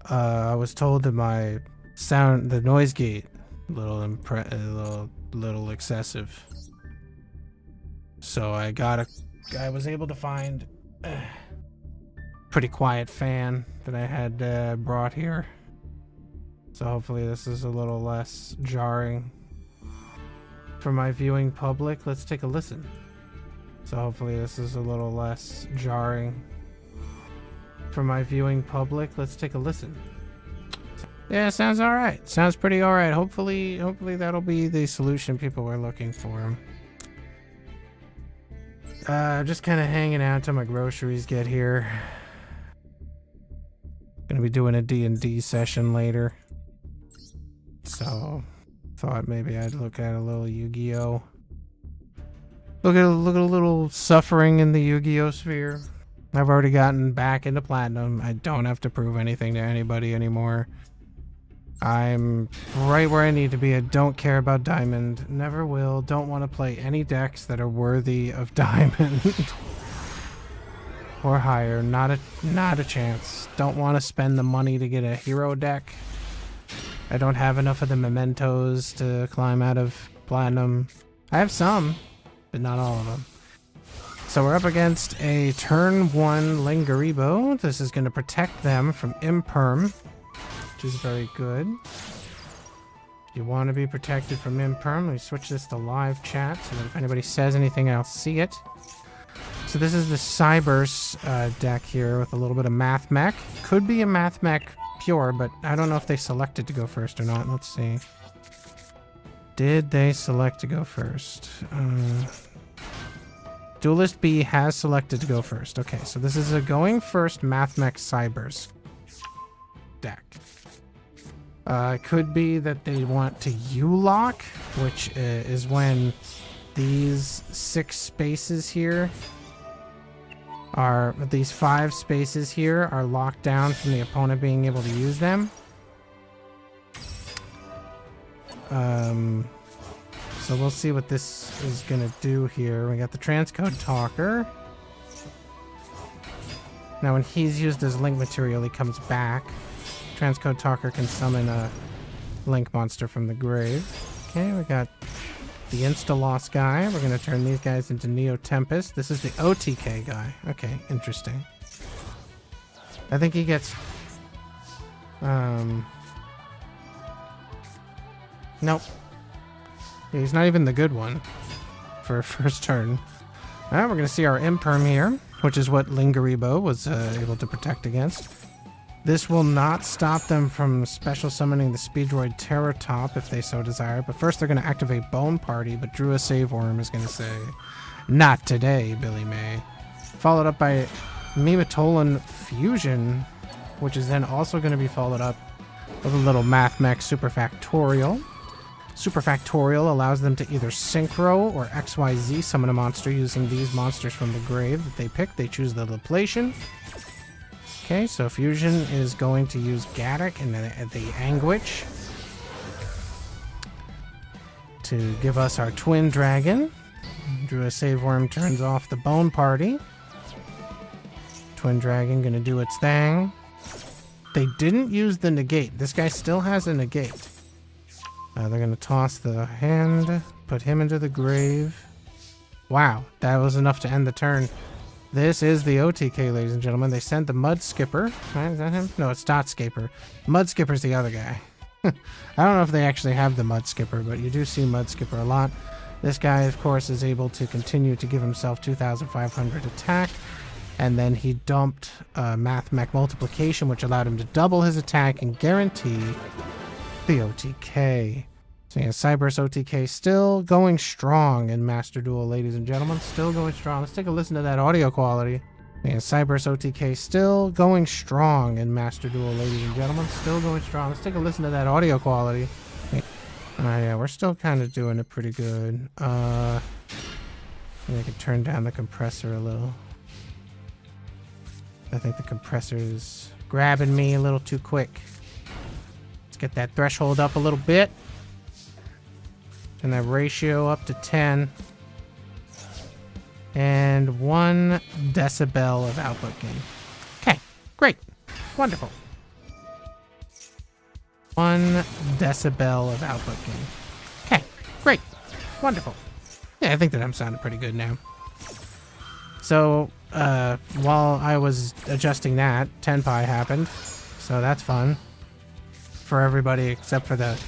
I was told that my the noise gate, a little excessive. So I was able to find a pretty quiet fan that I had brought here. So hopefully this is a little less jarring for my viewing public. Let's take a listen. So hopefully this is a little less jarring for my viewing public. Let's take a listen. Yeah, sounds all right. Sounds pretty all right. Hopefully that'll be the solution people were looking for. Just kind of hanging out till my groceries get here. Gonna be doing a D&D session later. So, thought maybe I'd look at a little Yu-Gi-Oh. Look at a little suffering in the Yu-Gi-Oh sphere. I've already gotten back into Platinum. I don't have to prove anything to anybody anymore. I'm right where I need to be. I don't care about Diamond. Never will. Don't want to play any decks that are worthy of Diamond. Or higher. Not a chance. Don't want to spend the money to get a hero deck. I don't have enough of the mementos to climb out of Platinum. I have some, but not all of them. So we're up against a turn 1 Lingaribo. This is going to protect them from Imperm, which is very good. If you want to be protected from Imperm, let me switch this to live chat so that if anybody says anything, I'll see it. So this is the Cyberse deck here with a little bit of Math Mech. Could be a Math Mech pure, but I don't know if they selected to go first or not. Let's see. Did they select to go first? Duelist B has selected to go first. Okay, so this is a going first Math Mech Cyberse deck. Could be that they want to U-lock, which is when these 6 spaces here are, these 5 spaces here are locked down from the opponent being able to use them. So we'll see what this is gonna do here. We got the transcode talker. Now when he's used as link material, he comes back. Transcode talker can summon a link monster from the grave. Okay, we got the insta-loss guy. We're gonna turn these guys into Neo Tempest. This is the OTK guy. Okay, interesting. I think he gets... Nope. Yeah, he's not even the good one for a first turn. We're gonna see our Imperm here, which is what Lingaribo was able to protect against. This will not stop them from special summoning the Speedroid Terratop if they so desire, but first they're going to activate Bone Party, but Drew a Save Worm is going to say, not today, Billy May. Followed up by Mimatolan Fusion, which is then also going to be followed up with a little Math Mech Superfactorial. Superfactorial allows them to either Synchro or XYZ summon a monster using these monsters from the grave that they pick. They choose the Laplacian. Okay, so Fusion is going to use Gaddock and the Anguish to give us our Twin Dragon. Drew a Save Worm turns off the Bone Party. Twin Dragon gonna do its thing. They didn't use the negate. This guy still has a negate. They're gonna toss the hand, put him into the grave. Wow, that was enough to end the turn. This is the OTK, ladies and gentlemen. They sent the Mud Skipper. Right, is that him? No, it's Dot Skipper. Mud Skipper's the other guy. I don't know if they actually have the Mud Skipper, but you do see Mud Skipper a lot. This guy, of course, is able to continue to give himself 2,500 attack. And then he dumped Math Mech Multiplication, which allowed him to double his attack and guarantee the OTK. So yeah, Cyberse OTK still going strong in Master Duel, ladies and gentlemen. Still going strong. Let's take a listen to that audio quality. Yeah, Cyberse OTK still going strong in Master Duel, ladies and gentlemen. Still going strong. Let's take a listen to that audio quality. Yeah, we're still kind of doing it pretty good. I can turn down the compressor a little. I think the compressor is grabbing me a little too quick. Let's get that threshold up a little bit. And that ratio up to 10. And 1 decibel of output gain. Okay, great. Wonderful. 1 decibel of output gain. Okay, great. Wonderful. Yeah, I think that I'm sounding pretty good now. So, while I was adjusting that, Tenpai happened. So that's fun. For everybody except for the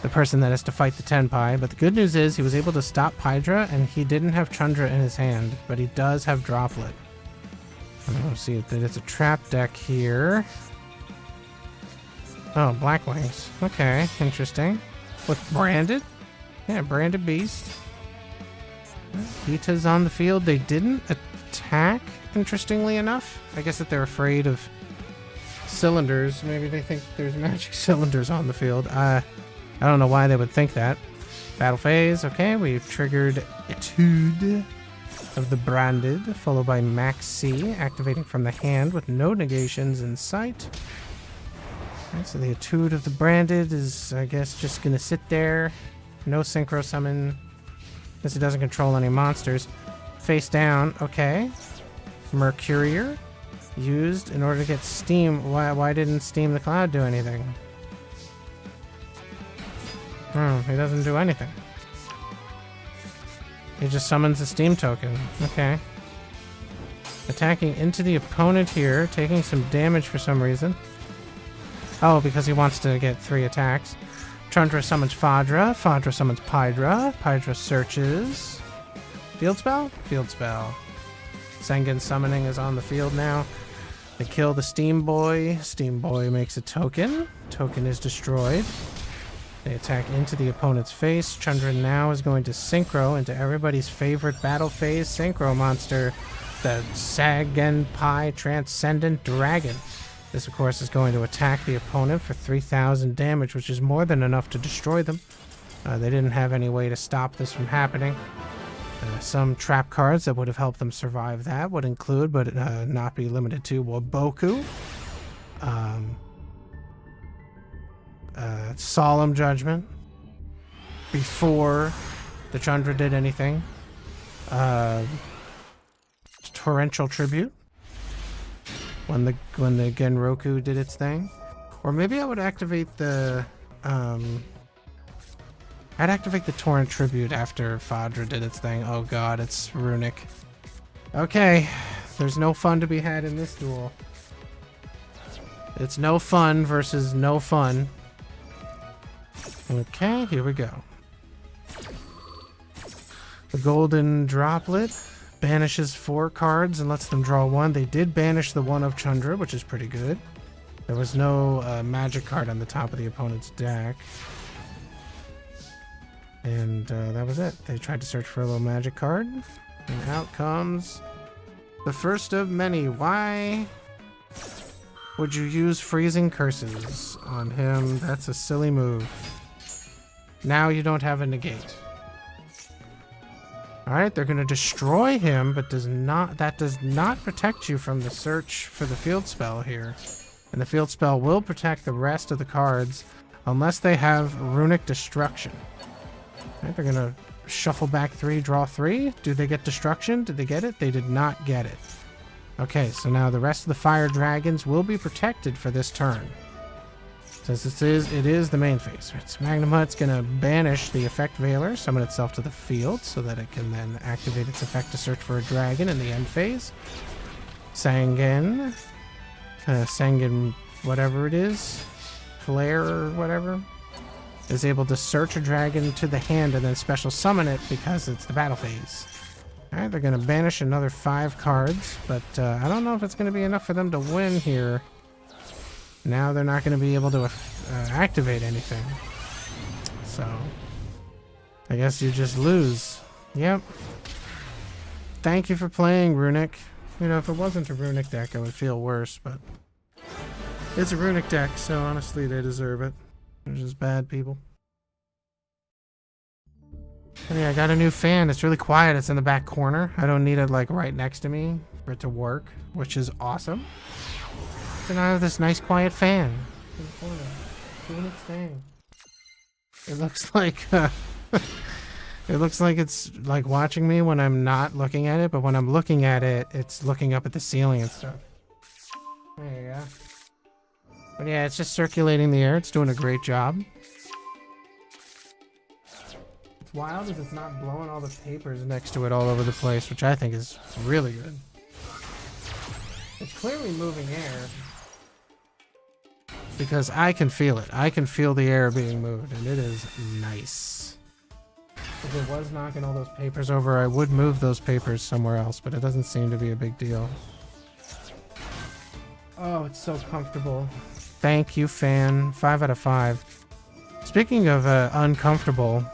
person that has to fight the Tenpai. But the good news is he was able to stop Pydra, and he didn't have Chandra in his hand, but he does have Droplet. Let's see that it's a trap deck here. Oh, Black Wings. Okay, interesting. With Branded? Yeah, Branded Beast. Hita's on the field. They didn't attack, interestingly enough. I guess that they're afraid of cylinders. Maybe they think there's magic cylinders on the field. I don't know why they would think that. Battle phase. Okay, we've triggered Etude of the Branded, followed by Max C, activating from the hand with no negations in sight. Right, so the Etude of the Branded is, I guess, just going to sit there. No Synchro Summon. Guess it doesn't control any monsters. Face down. Okay. Mercurier. Used in order to get Steam. Why didn't Steam the Cloud do anything? He doesn't do anything. He just summons a Steam token. Okay. Attacking into the opponent here, taking some damage for some reason. Oh, because he wants to get 3 attacks. Chandra summons Fadra. Fadra summons Pydra. Pydra searches. Field spell? Field spell. Sengen summoning is on the field now. They kill the Steam Boy. Steam Boy makes a token. Token is destroyed. They attack into the opponent's face. Chandra now is going to synchro into everybody's favorite battle phase synchro monster, the Sagenpai Transcendent Dragon. This, of course, is going to attack the opponent for 3,000 damage, which is more than enough to destroy them. They didn't have any way to stop this from happening. Some trap cards that would have helped them survive that would include, but not be limited to, Waboku. Solemn Judgment. Before the Chandra did anything. Torrential Tribute. When the Genroku did its thing. Or maybe I would activate the I'd activate the Torrent Tribute after Fadra did its thing. Oh god, it's Runic. Okay, there's no fun to be had in this duel. It's no fun versus no fun. Okay, here we go. The Golden Droplet banishes 4 cards and lets them draw 1. They did banish the 1 of Chandra, which is pretty good. There was no magic card on the top of the opponent's deck. And that was it. They tried to search for a little magic card. And out comes the first of many. Why would you use Freezing Curses on him? That's a silly move. Now you don't have a negate. Alright, they're going to destroy him, but that does not protect you from the search for the field spell here. And the field spell will protect the rest of the cards unless they have Runic Destruction. Alright, they're going to shuffle back 3, draw 3. Do they get Destruction? Did they get it? They did not get it. Okay, so now the rest of the Fire Dragons will be protected for this turn. Since it is the main phase. Right, so Magnemut's going to banish the Effect Veiler, summon itself to the field so that it can then activate its effect to search for a dragon in the end phase. Sangen, whatever it is, Flare or whatever, is able to search a dragon to the hand and then special summon it because it's the battle phase. Alright, they're going to banish another 5 cards, but I don't know if it's going to be enough for them to win here. Now they're not going to be able to activate anything. So, I guess you just lose. Yep. Thank you for playing, Runic. You know, if it wasn't a Runic deck, I would feel worse, but it's a Runic deck, so honestly, they deserve it. They're just bad people. And yeah, I got a new fan. It's really quiet. It's in the back corner. I don't need it, like, right next to me for it to work, which is awesome. And I have this nice quiet fan in the corner doing its thing. It looks like it looks like it's like watching me when I'm not looking at it, but when I'm looking at it, it's looking up at the ceiling and stuff. There you go. But yeah, it's just circulating the air. It's doing a great job. What's wild is it's not blowing all the papers next to it all over the place, which I think is really good. It's clearly moving air. Because I can feel it. I can feel the air being moved, and it is nice. If it was knocking all those papers over, I would move those papers somewhere else, but it doesn't seem to be a big deal. Oh, it's so comfortable. Thank you, fan. 5 out of 5. Speaking of uncomfortable,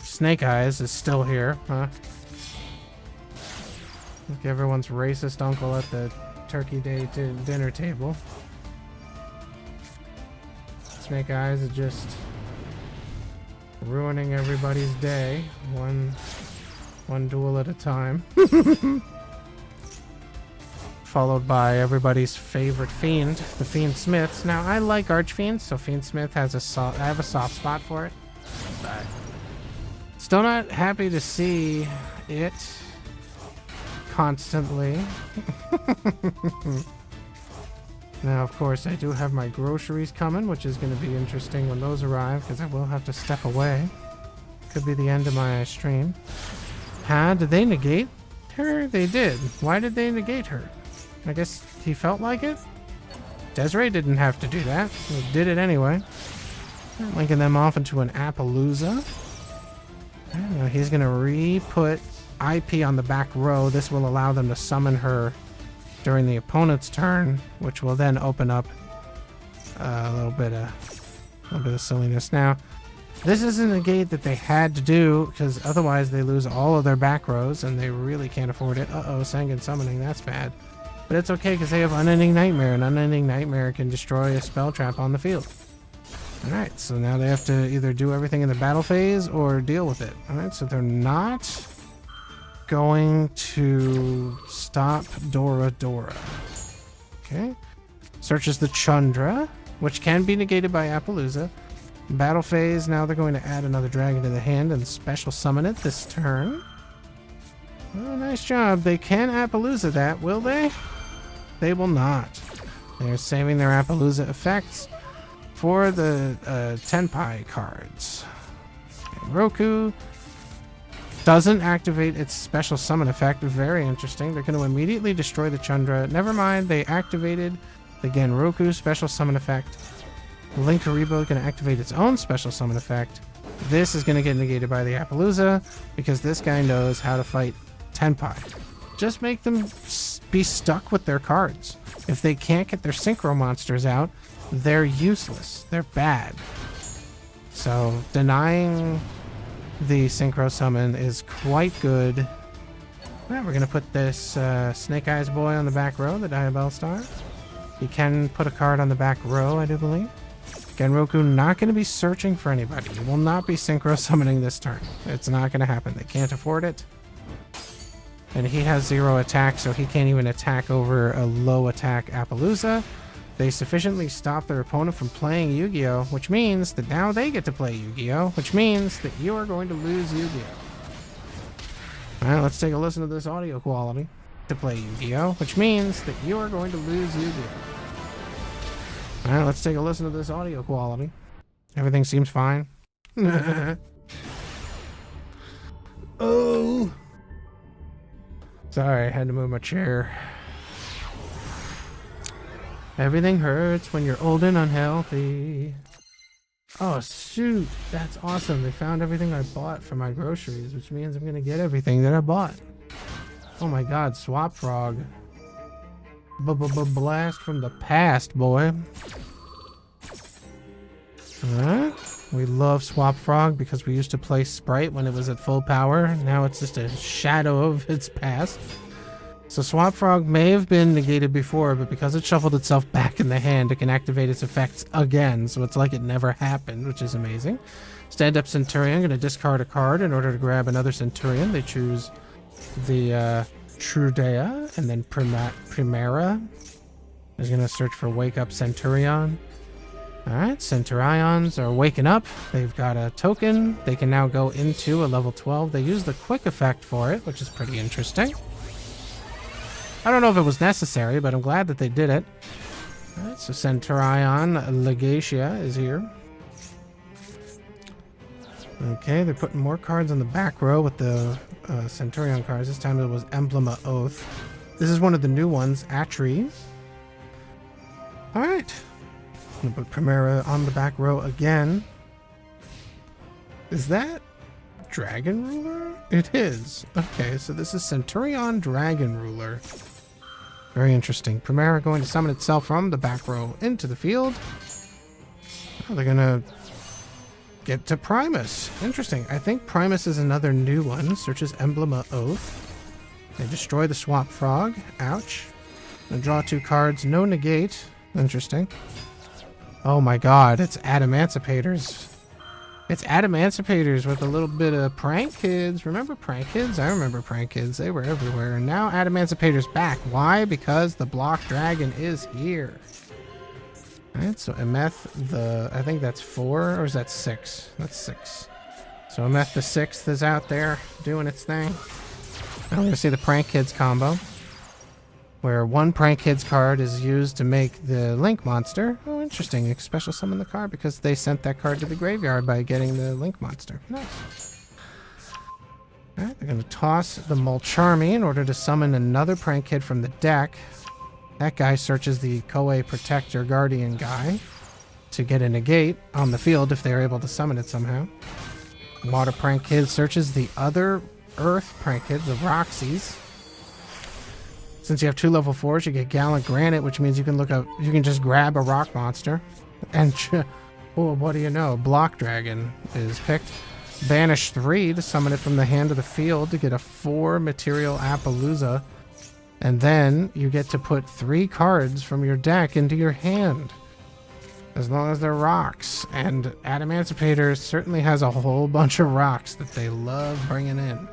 Snake Eyes is still here, huh? Look, everyone's racist uncle at the Turkey Day dinner table. Snake Eyes is just ruining everybody's day, one duel at a time. Followed by everybody's favorite fiend, the Fiend Smiths. Now, I like Archfiends, so Fiend Smith has I have a soft spot for it. But still not happy to see it constantly. Now, of course, I do have my groceries coming, which is going to be interesting when those arrive, because I will have to step away. Could be the end of my stream. Did they negate her? They did. Why did they negate her? I guess he felt like it? Desiree didn't have to do that. He did it anyway. Linking them off into an Appaloosa. I don't know, he's going to re-put IP on the back row. This will allow them to summon her during the opponent's turn, which will then open up a little bit of silliness. Now, this isn't a gate that they had to do, because otherwise they lose all of their back rows, and they really can't afford it. Uh-oh, Sengen summoning, that's bad. But it's okay, because they have Unending Nightmare, and Unending Nightmare can destroy a spell trap on the field. Alright, so now they have to either do everything in the battle phase, or deal with it. Alright, so they're not going to stop Dora. Okay. Searches the Chundra, which can be negated by Appaloosa. Battle phase, now they're going to add another dragon to the hand and special summon it this turn. Oh, nice job. They can Appaloosa that, will they? They will not. They're saving their Appaloosa effects for the Tenpai cards. Okay, Roku doesn't activate its special summon effect. Very interesting. They're going to immediately destroy the Chundra. Never mind, they activated the Genroku special summon effect. Link Haribo is going to activate its own special summon effect. This is going to get negated by the Appaloosa because this guy knows how to fight Tenpai. Just make them be stuck with their cards. If they can't get their Synchro monsters out, they're useless. They're bad. So denying the Synchro summon is quite good. Alright, we're going to put this Snake Eyes boy on the back row, the Diabell Star. He can put a card on the back row, I do believe. Genroku not going to be searching for anybody. He will not be Synchro summoning this turn. It's not going to happen. They can't afford it. And he has 0 attack, so he can't even attack over a low attack Appaloosa. They sufficiently stop their opponent from playing Yu-Gi-Oh!, which means that now they get to play Yu-Gi-Oh!, which means that you are going to lose Yu-Gi-Oh! Alright, let's take a listen to this audio quality. To play Yu-Gi-Oh!, which means that you are going to lose Yu-Gi-Oh! Alright, let's take a listen to this audio quality. Everything seems fine. Oh! Sorry, I had to move my chair. Everything hurts when you're old and unhealthy. Oh, shoot. That's awesome. They found everything I bought for my groceries, which means I'm going to get everything that I bought. Oh my god, Swap Frog. Blast from the past, boy. Alright. We love Swap Frog because we used to play Sprite when it was at full power. Now it's just a shadow of its past. So Swap Frog may have been negated before, but because it shuffled itself back in the hand, it can activate its effects again. So it's like it never happened, which is amazing. Stand-up Centurion, I'm going to discard a card in order to grab another Centurion. They choose the Trudea, and then Primera is going to search for Wake Up Centurion. Alright, Centurions are waking up. They've got a token. They can now go into a level 12. They use the quick effect for it, which is pretty interesting. I don't know if it was necessary, but I'm glad that they did it. Alright, so Centurion Legacia is here. Okay, they're putting more cards on the back row with the Centurion cards. This time it was Emblem of Oath. This is one of the new ones, Atri. Alright. I'm gonna put Primera on the back row again. Is that Dragon Ruler? It is. Okay, so this is Centurion Dragon Ruler. Very interesting. Primera going to summon itself from the back row into the field. Oh, they're gonna get to Primus. Interesting. I think Primus is another new one. Searches Emblem of Oath. They destroy the Swamp Frog. Ouch. And draw 2 cards. No negate. Interesting. Oh my god, it's Adamantipator's. It's Adamantipator's with a little bit of Prank Kids. Remember Prank Kids? I remember Prank Kids. They were everywhere. And now Adamantipator's back. Why? Because the Block Dragon is here. Alright, so Emeth I think that's 4, or is that 6? That's 6. So Emeth the 6th is out there doing its thing. I'm going to see the Prank Kids combo, where 1 Prank Kids card is used to make the Link monster. Oh, interesting. You special summon the card because they sent that card to the graveyard by getting the Link monster. Nice. Alright, they're going to toss the Mulcharmy in order to summon another Prank Kid from the deck. That guy searches the Koei Protector Guardian guy to get a negate on the field if they're able to summon it somehow. Water Prank Kid searches the other Earth Prank Kid, the Roxy's. Since you have 2 level 4s, you get Gallant Granite, which means you can just grab a rock monster. And, oh, what do you know? Block Dragon is picked. Banish 3 to summon it from the hand of the field to get a 4 material Appaloosa. And then you get to put 3 cards from your deck into your hand, as long as they're rocks. And Adamantipator certainly has a whole bunch of rocks that they love bringing in.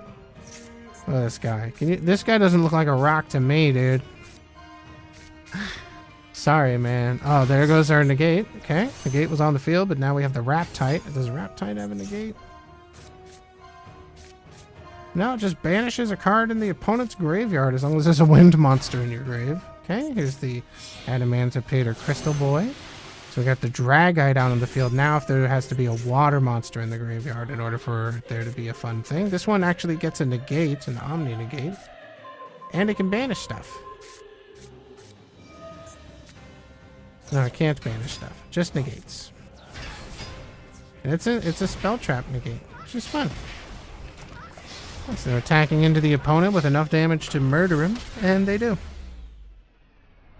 Look at this guy. This guy doesn't look like a rock to me, dude. Sorry, man. Oh, there goes our negate. Okay, negate was on the field, but now we have the Raptite. Does Raptite have a negate? No, it just banishes a card in the opponent's graveyard as long as there's a wind monster in your grave. Okay, here's the Adamantipator Crystal Boy. So we got the Dragite out on the field. Now if there has to be a water monster in the graveyard in order for there to be a fun thing. This one actually gets a negate, an Omni negate. And it can banish stuff. No, it can't banish stuff. Just negates. And it's a spell trap negate, which is fun. So they're attacking into the opponent with enough damage to murder him, and they do.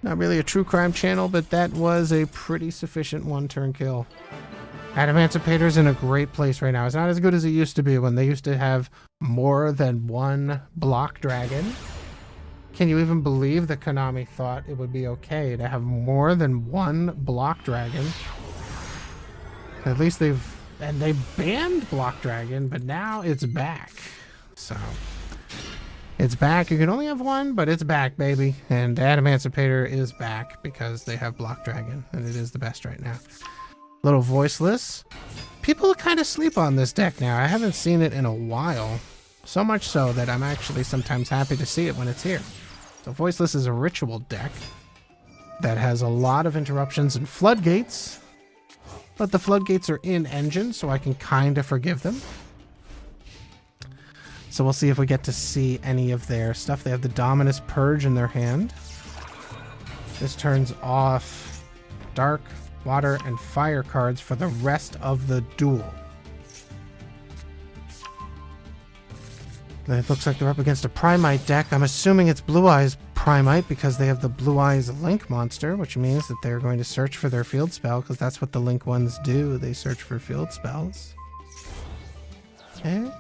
Not really a true crime channel, but that was a pretty sufficient 1-turn kill. Adamantipator's in a great place right now. It's not as good as it used to be when they used to have more than 1 block dragon. Can you even believe that Konami thought it would be okay to have more than 1 block dragon? At least they banned block dragon, but now it's back. So it's back. You can only have 1, but it's back, baby. And Adamantipator is back because they have Block Dragon, and it is the best right now. Little Voiceless. People kind of sleep on this deck now. I haven't seen it in a while. So much so that I'm actually sometimes happy to see it when it's here. So Voiceless is a ritual deck that has a lot of interruptions and floodgates. But the floodgates are in engine, so I can kind of forgive them. So we'll see if we get to see any of their stuff. They have the Dominus Purge in their hand. This turns off Dark, Water, and Fire cards for the rest of the duel. It looks like they're up against a Primite deck. I'm assuming it's Blue Eyes Primite because they have the Blue Eyes Link monster, which means that they're going to search for their field spell because that's what the Link ones do. They search for field spells. Okay.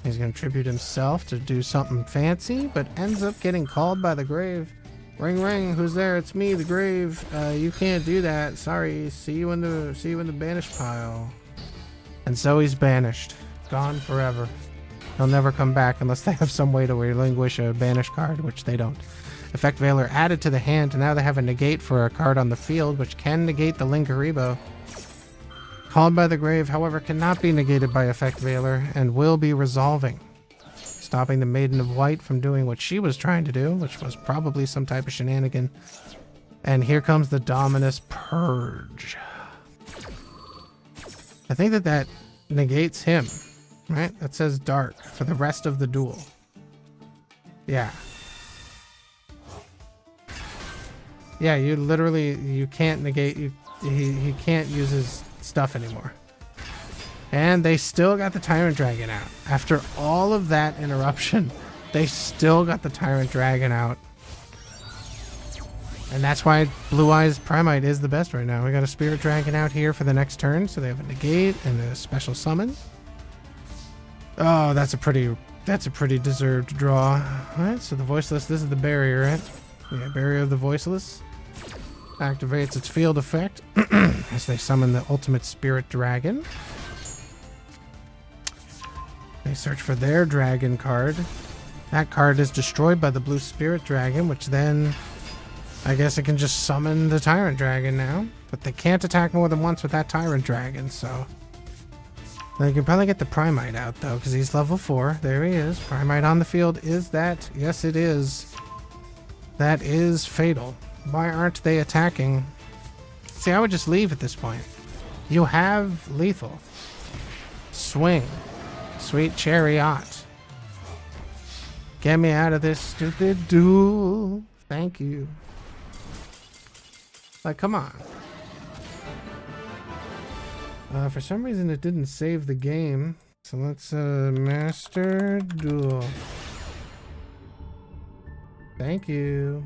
He's going to tribute himself to do something fancy, but ends up getting called by the grave. Ring, ring. Who's there? It's me, the grave. You can't do that. Sorry. See you in the banished pile. And so he's banished, gone forever. He'll never come back unless they have some way to relinquish a banished card, which they don't. Effect Veiler added to the hand, and now they have a negate for a card on the field, which can negate the Linkaribo. Called by the grave, however, cannot be negated by Effect Veiler and will be resolving, stopping the Maiden of White from doing what she was trying to do, which was probably some type of shenanigan. And here comes the Dominus Purge. I think that negates him, right? That says dark for the rest of the duel. Yeah. Yeah, you can't negate, he can't use his stuff anymore. And they still got the Tyrant Dragon out. After all of that interruption, they still got the Tyrant Dragon out. And that's why Blue Eyes Primite is the best right now. We got a Spirit Dragon out here for the next turn, so they have a negate and a special summon. Oh, that's a pretty deserved draw. Alright, so the Voiceless, this is the barrier, right? Yeah, Barrier of the Voiceless. Activates its field effect as they summon the ultimate Spirit Dragon. They search for their dragon card. That card is destroyed by the blue Spirit Dragon, which then I guess it can just summon the Tyrant Dragon now. But they can't attack more than once with that Tyrant Dragon, so they can probably get the Primite out though, because he's level 4. There he is. Primite on the field. Is that? Yes, it is. That is fatal. Why aren't they attacking? See, I would just leave at this point. You have lethal. Swing. Sweet chariot. Get me out of this stupid duel. Thank you. Like, come on. For some reason it didn't save the game. So let's master duel. Thank you.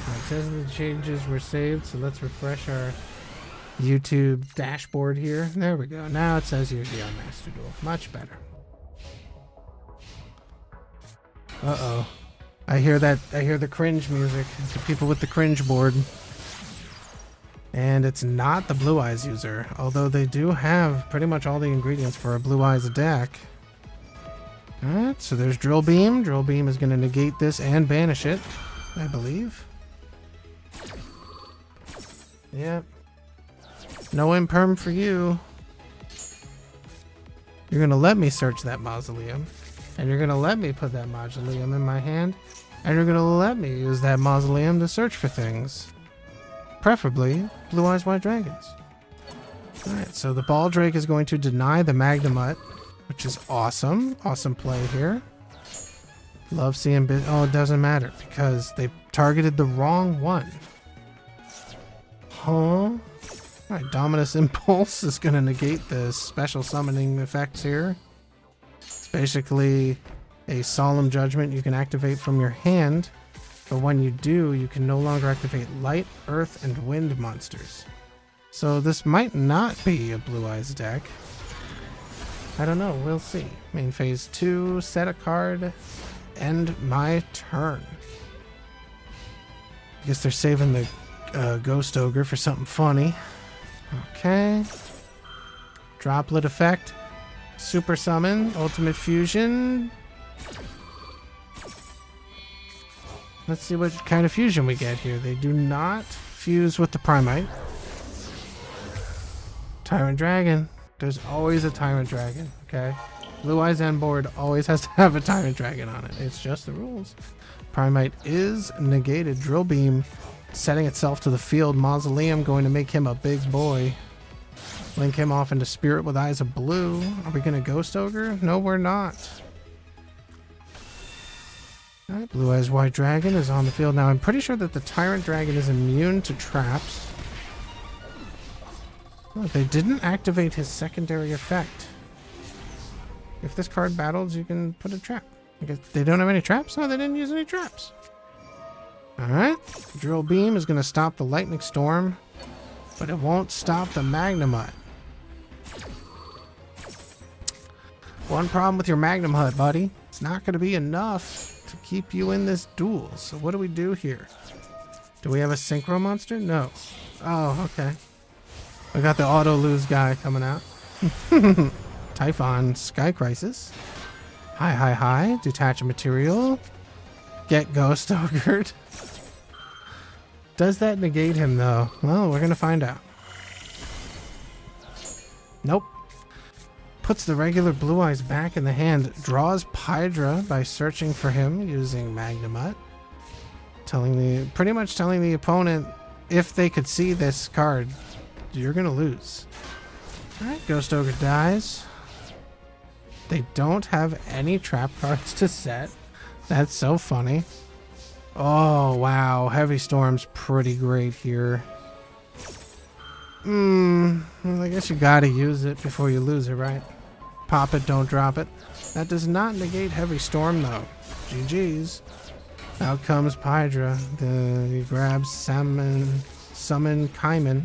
It says the changes were saved, so let's refresh our YouTube dashboard here. There we go. Now it says usually on Master Duel. Much better. Uh-oh. I hear the cringe music. It's the people with the cringe board. And it's not the Blue Eyes user, although they do have pretty much all the ingredients for a Blue Eyes deck. Alright, so there's Drill Beam. Drill Beam is going to negate this and banish it, I believe. Yep. No imperm for you. You're going to let me search that mausoleum. And you're going to let me put that mausoleum in my hand. And you're going to let me use that mausoleum to search for things. Preferably Blue Eyes White Dragons. Alright, so the Baldrake is going to deny the Magnemite, which is awesome. Awesome play here. Love seeing... Oh, it doesn't matter because they targeted the wrong one. Huh? Alright, Dominus Impulse is going to negate the special summoning effects here. It's basically a Solemn Judgment you can activate from your hand, but when you do, you can no longer activate Light, Earth, and Wind monsters. So this might not be a Blue Eyes deck. I don't know, we'll see. Main phase 2, set a card, end my turn. I guess they're saving the Ghost Ogre for something funny. Okay. Droplet effect. Super summon. Ultimate fusion. Let's see what kind of fusion we get here. They do not fuse with the Primite. Tyrant Dragon. There's always a Tyrant Dragon, okay? Blue Eyes End board always has to have a Tyrant Dragon on it. It's just the rules. Primite is negated. Drill Beam setting itself to the field. Mausoleum going to make him a big boy. Link him off into Spirit with Eyes of Blue. Are we going to Ghost Ogre? No, we're not. Alright, Blue Eyes White Dragon is on the field now. I'm pretty sure that the Tyrant Dragon is immune to traps. Oh, they didn't activate his secondary effect. If this card battles, you can put a trap. I guess they don't have any traps? No, they didn't use any traps. Alright. Drill Beam is going to stop the Lightning Storm, but it won't stop the Magnemite. One problem with your Magnemite, buddy. It's not going to be enough to keep you in this duel. So what do we do here? Do we have a Synchro Monster? No. Oh, okay. We got the auto-lose guy coming out. Typhon Sky Crisis. Hi. Detach a material. Get Ghost Ogred. Does that negate him though? Well, we're gonna find out. Nope. Puts the regular Blue Eyes back in the hand. Draws Pydra by searching for him using Magnemite. pretty much telling the opponent, if they could see this card, you're gonna lose. Alright, Ghost Ogre dies. They don't have any trap cards to set. That's so funny. Oh, wow. Heavy Storm's pretty great here. Well, I guess you gotta use it before you lose it, right? Pop it, don't drop it. That does not negate Heavy Storm, though. GG's. Out comes Pydra. He grabs Summon Kaiman.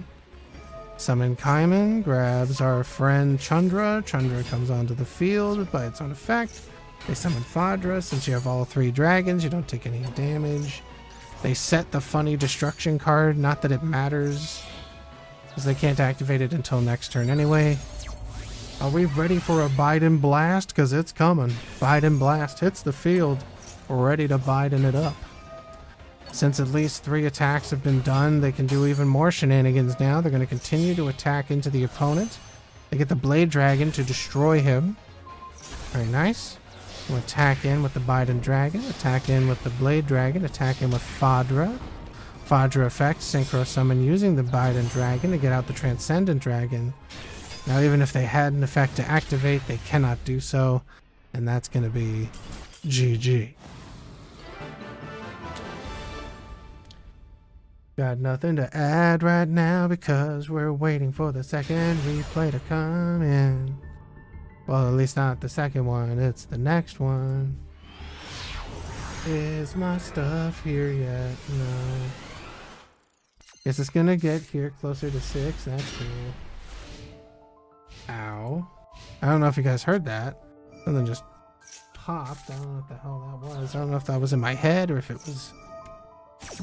Summon Kaiman grabs our friend Chandra. Chandra comes onto the field by its own effect. They summon Fadra. Since you have all 3 dragons, you don't take any damage. They set the funny destruction card. Not that it matters, because they can't activate it until next turn anyway. Are we ready for a Biden Blast? Because it's coming. Biden Blast hits the field. We're ready to Biden it up. Since at least 3 attacks have been done, they can do even more shenanigans now. They're going to continue to attack into the opponent. They get the Blade Dragon to destroy him. Very nice. We'll attack in with the Biden Dragon. Attack in with the Blade Dragon. Attack in with Fadra. Fadra effect. Synchro Summon using the Biden Dragon to get out the Transcendent Dragon. Now, even if they had an effect to activate, they cannot do so. And that's going to be GG. Got nothing to add right now because we're waiting for the second replay to come in. Well, at least not the second one, it's the next one. Is my stuff here yet? No. Guess it's gonna get here closer to 6, that's cool. Ow. I don't know if you guys heard that. Something just popped. I don't know what the hell that was. I don't know if that was in my head or if it was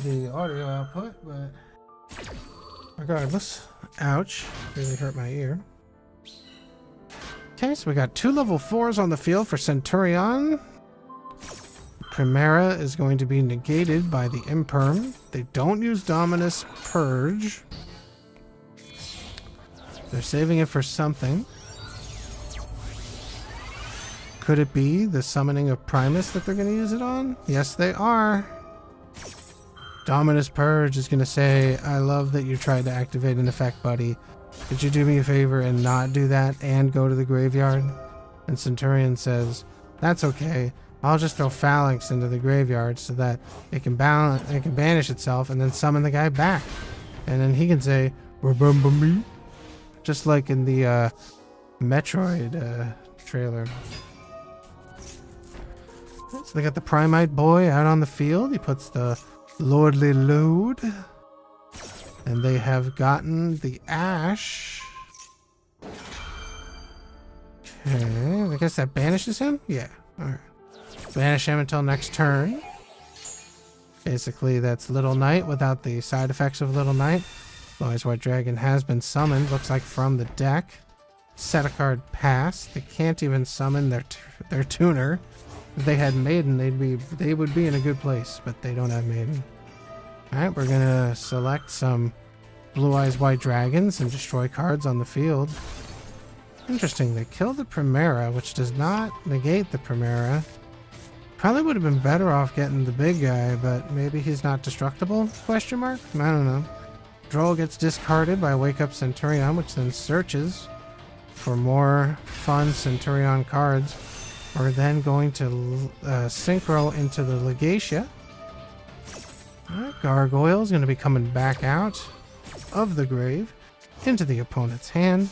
the audio output, but regardless. Ouch. Really hurt my ear. Okay, so we got 2 level 4s on the field for Centurion. Primera is going to be negated by the Imperm. They don't use Dominus Purge. They're saving it for something. Could it be the summoning of Primus that they're going to use it on? Yes, they are. Dominus Purge is going to say, I love that you tried to activate an effect, buddy. Could you do me a favor and not do that and go to the graveyard? And Centurion says, that's okay. I'll just throw Phalanx into the graveyard so that it can banish itself and then summon the guy back. And then he can say, remember me? Just like in the Metroid trailer. So they got the Primite boy out on the field. He puts the Lordly Load. And they have gotten the Ash. Okay, I guess that banishes him? Yeah, alright. Banish him until next turn. Basically, that's Little Knight without the side effects of Little Knight. Blue-Eyes White Dragon has been summoned, looks like from the deck. Set a card pass. They can't even summon their tuner. If they had Maiden, they would be in a good place, but they don't have Maiden. Alright, we're gonna select some Blue-Eyes White Dragons and destroy cards on the field. Interesting, they killed the Primera, which does not negate the Primera. Probably would have been better off getting the big guy, but maybe he's not destructible? Question mark? I don't know. Droll gets discarded by Wake Up Centurion, which then searches for more fun Centurion cards. We're then going to synchro into the Legacia. Gargoyle is going to be coming back out of the grave into the opponent's hand.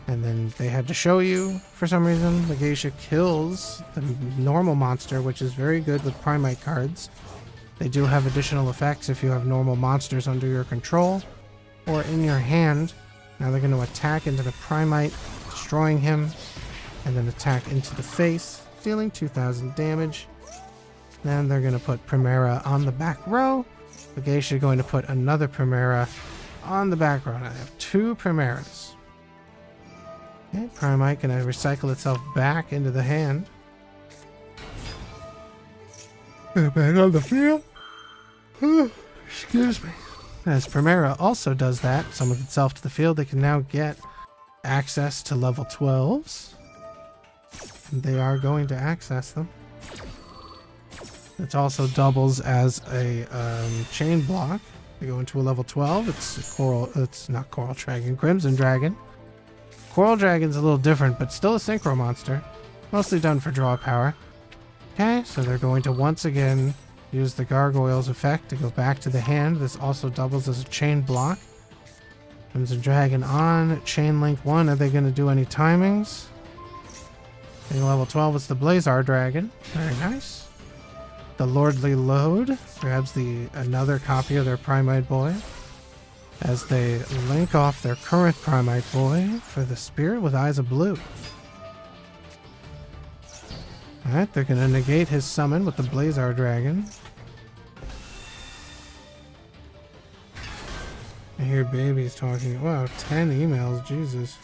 And then they had to show you, for some reason, Legacia kills the normal monster, which is very good with Primite cards. They do have additional effects if you have normal monsters under your control or in your hand. Now they're going to attack into the Primite, destroying him, and then attack into the face, dealing 2,000 damage. Then they're going to put Primera on the back row. Legacia going to put another Primera on the back row. Now they have 2 Primeras. Okay, Primite going to recycle itself back into the hand. Back on the field. Excuse me. As Primera also does that, summons itself to the field, they can now get access to level 12s. And they are going to access them. It also doubles as a chain block. We go into a level 12. It's coral. It's not coral dragon. Crimson dragon. Coral dragon's a little different, but still a synchro monster. Mostly done for draw power. Okay, so they're going to once again use the gargoyles effect to go back to the hand. This also doubles as a chain block. Crimson dragon on chain link 1. Are they going to do any timings? In level 12, it's the Blazar dragon. Very nice. The Lordly Load grabs another copy of their Primite Boy as they link off their current Primite Boy for the Spirit with Eyes of Blue. Alright, they're going to negate his summon with the Blazar dragon. I hear babies talking. Wow, 10 emails, Jesus.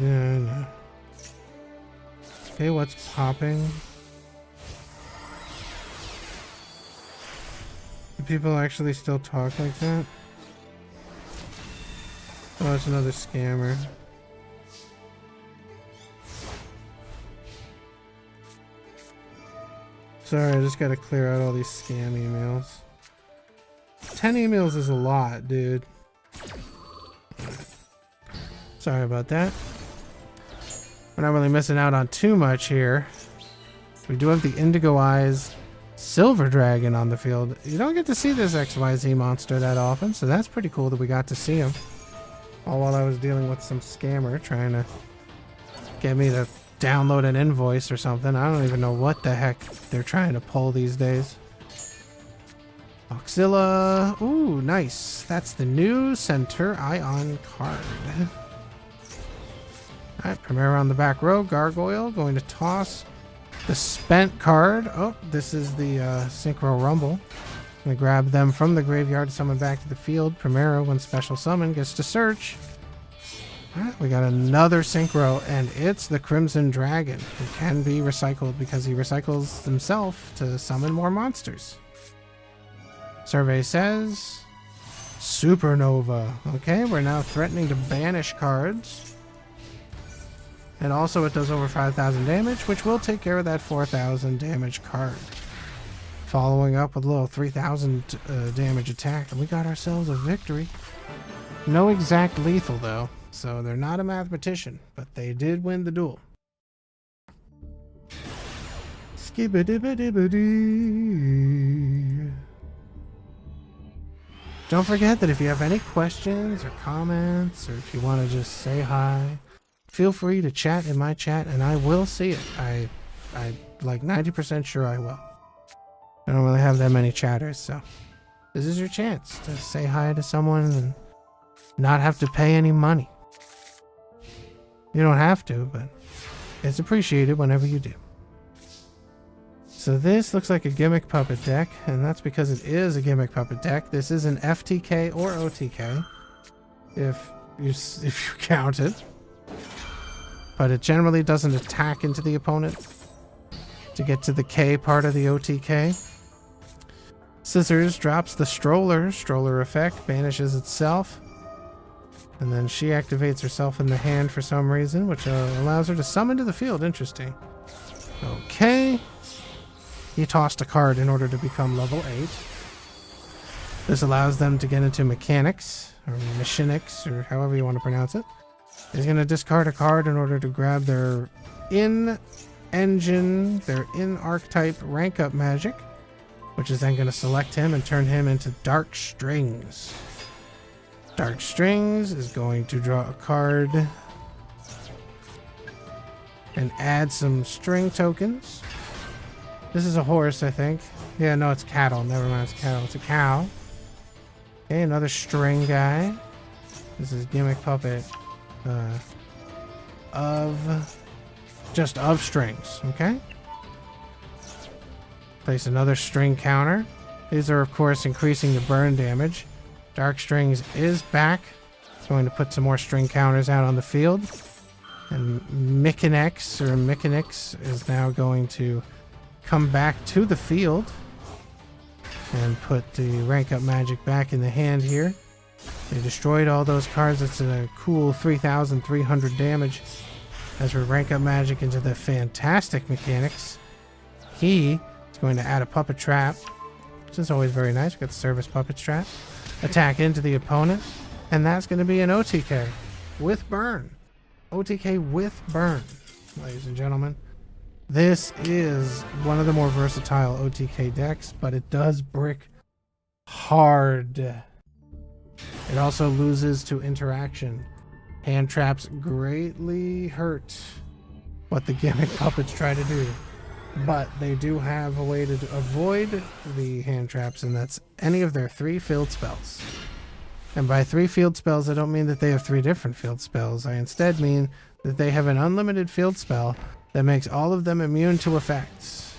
Yeah, I know. Okay, what's popping? Do people actually still talk like that? Oh, it's another scammer. Sorry, I just gotta clear out all these scam emails. 10 emails is a lot, dude. Sorry about that. We're not really missing out on too much here. We do have the Indigo Eyes Silver Dragon on the field. You don't get to see this XYZ monster that often, so that's pretty cool that we got to see him. All while I was dealing with some scammer trying to get me to download an invoice or something. I don't even know what the heck they're trying to pull these days. Oxilla. Ooh, nice. That's the new Center Ion card. Alright, Primera on the back row. Gargoyle going to toss the Spent card. Oh, this is the Synchro Rumble. Gonna grab them from the graveyard to summon back to the field. Primera, when special summon, gets to search. Alright, we got another Synchro, and it's the Crimson Dragon, who can be recycled because he recycles himself to summon more monsters. Survey says Supernova. Okay, we're now threatening to banish cards. And also it does over 5,000 damage, which will take care of that 4,000 damage card. Following up with a little 3,000 damage attack, and we got ourselves a victory. No exact lethal though, so they're not a mathematician, but they did win the duel. Skibidi-bidi-bidi. Don't forget that if you have any questions or comments, or if you want to just say hi, feel free to chat in my chat and I will see it. I'm like 90% sure I will. I don't really have that many chatters, so this is your chance to say hi to someone and not have to pay any money. You don't have to, but it's appreciated whenever you do. So this looks like a gimmick puppet deck, and that's because it is a gimmick puppet deck. This is an FTK or OTK, if you count it. But it generally doesn't attack into the opponent to get to the K part of the OTK. Scissors drops the stroller effect, banishes itself. And then she activates herself in the hand for some reason, which allows her to summon to the field. Interesting. Okay. He tossed a card in order to become level 8. This allows them to get into mechanics, or machinics, or however you want to pronounce it. He's going to discard a card in order to grab their in-engine, their in-archetype rank-up magic, which is then going to select him and turn him into Dark Strings. Dark Strings is going to draw a card and add some string tokens. This is a horse, I think. Yeah, no, it's cattle. Never mind, it's cattle. It's a cow. Okay, another string guy. This is gimmick puppet of strings. Okay. Place another string counter. These are, of course, increasing the burn damage. Dark Strings is back. Going to put some more string counters out on the field. And Mechanics is now going to come back to the field and put the rank up magic back in the hand here. They destroyed all those cards. That's a cool 3,300 damage. as we rank up magic into the fantastic mechanics. He is going to add a puppet trap, which is always very nice. We've got the service puppet trap. Attack into the opponent, and that's going to be an OTK with burn. OTK with burn, ladies and gentlemen. This is one of the more versatile OTK decks, but it does brick hard. It also loses to interaction. Hand traps greatly hurt what the gimmick puppets try to do, but they do have a way to avoid the hand traps, and that's any of their 3 field spells. And by 3 field spells, I don't mean that they have 3 different field spells. I instead mean that they have an unlimited field spell that makes all of them immune to effects.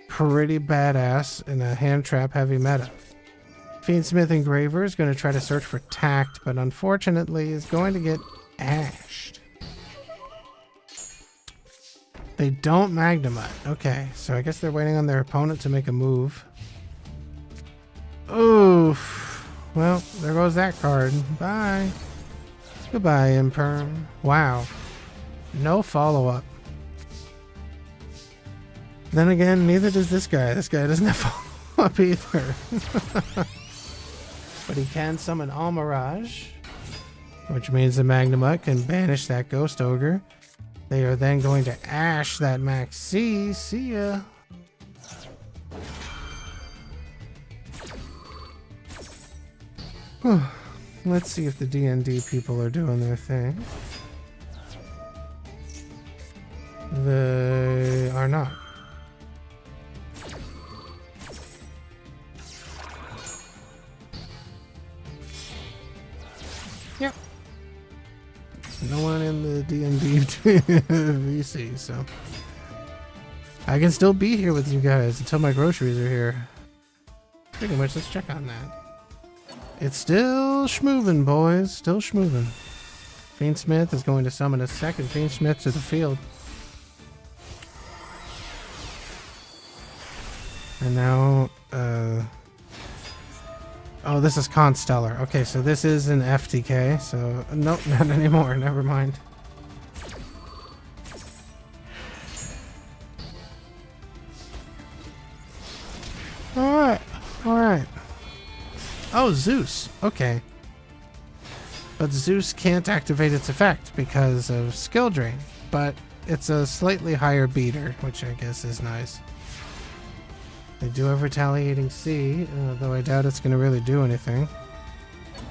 Pretty badass in a hand trap heavy meta. Fiendsmith Engraver is going to try to search for tact, but unfortunately is going to get ashed. They don't Magnemite. Okay, so I guess they're waiting on their opponent to make a move. Oof. Well, there goes that card. Bye. Goodbye, Imperm. Wow. No follow-up. Then again, neither does this guy. This guy doesn't have follow-up either. But he can summon Almirage, which means the Magnemite can banish that Ghost Ogre. They are then going to Ash that Max C. See ya. Let's see if the D&D people are doing their thing. They are not. Yep. No one in the D&D VC, so I can still be here with you guys until my groceries are here. Pretty much, let's check on that. It's still schmoovin', boys. Still schmoovin'. Fiendsmith is going to summon a second Fiendsmith to the field. And now, oh, this is Constellar. Okay, so this is an FTK, so nope, not anymore. Never mind. Alright, alright. Oh, Zeus. Okay. But Zeus can't activate its effect because of skill drain. But it's a slightly higher beater, which I guess is nice. They do have Retaliating C, though I doubt it's going to really do anything.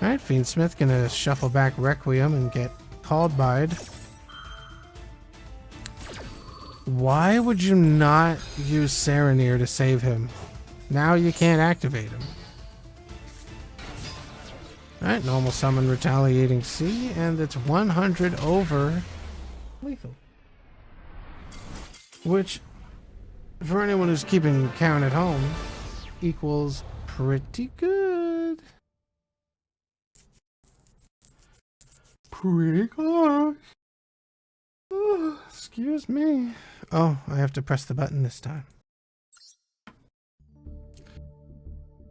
Alright, Fiendsmith gonna shuffle back Requiem and get called by'd. Why would you not use Serenir to save him? Now you can't activate him. Alright, normal summon Retaliating C, and it's 100 over lethal. Which, for anyone who's keeping count at home, equals pretty good. Pretty close. Oh, excuse me. Oh, I have to press the button this time.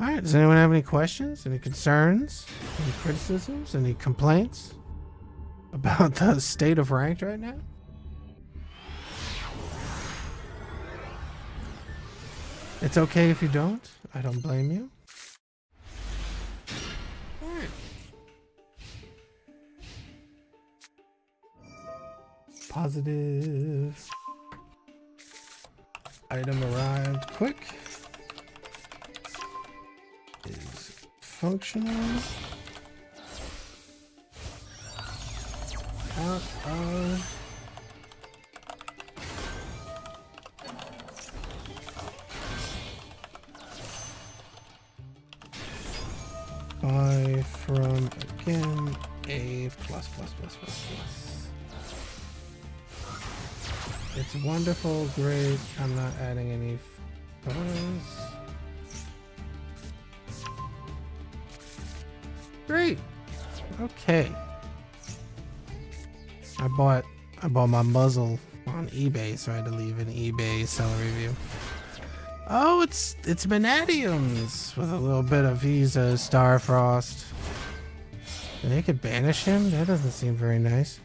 Alright, does anyone have any questions, any concerns, any criticisms, any complaints about the state of ranked right now? It's okay if you don't. I don't blame you. Alright. Positive. Item arrived quick. Is functional. Out of buy from again a plus. It's wonderful, great. I'm not adding any photos. Great. Okay. I bought my muzzle on eBay, so I had to leave an eBay seller review. Oh, it's Vanadiums with a little bit of Visa Starfrost. They could banish him? That doesn't seem very nice.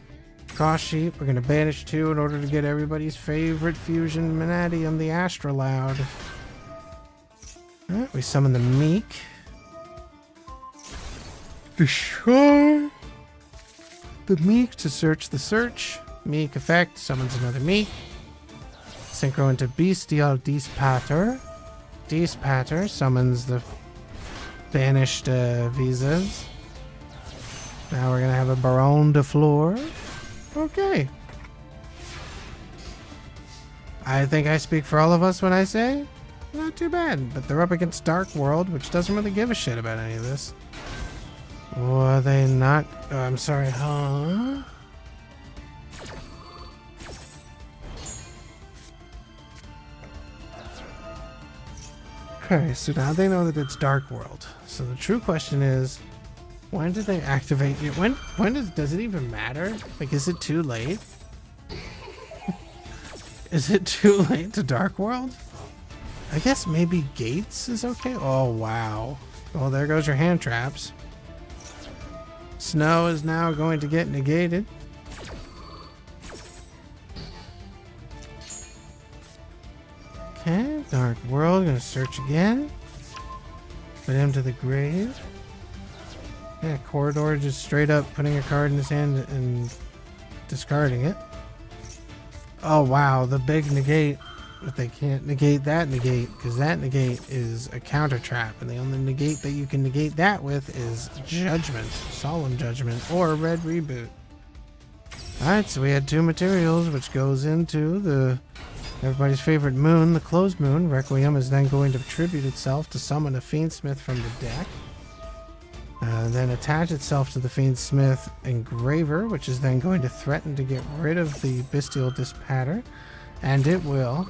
Cross Sheep, we're going to banish 2 in order to get everybody's favorite fusion Manadium, the Astrolaud. Alright, we summon the Meek. Destroy the Meek to search the search. Meek effect summons another Meek. Synchro into Bestial Dispater. Dispater summons the banished visas. Now we're going to have a Baron de Fleur. Okay. I think I speak for all of us when I say, not too bad. But they're up against Dark World, which doesn't really give a shit about any of this. Were they not? Oh, I'm sorry, huh? Okay, so now they know that it's Dark World. So the true question is, when did they activate it? Does it even matter? Like, is it too late? Is it too late to Dark World? I guess maybe Gates is okay. Oh, wow. Well, there goes your hand traps. Snow is now going to get negated. Okay, Dark World, gonna search again. Put him to the grave. Yeah, Corridor just straight up putting a card in his hand and discarding it. Oh wow, the big negate. But they can't negate that negate, because that negate is a counter trap, and the only negate that you can negate that with is Judgment, Solemn Judgment, or Red Reboot. Alright, so we had 2 materials, which goes into the everybody's favorite moon, the Closed Moon. Requiem is then going to attribute itself to summon a Fiendsmith from the deck. Then attach itself to the Fiendsmith Engraver, which is then going to threaten to get rid of the Bestial Dispater. And it will.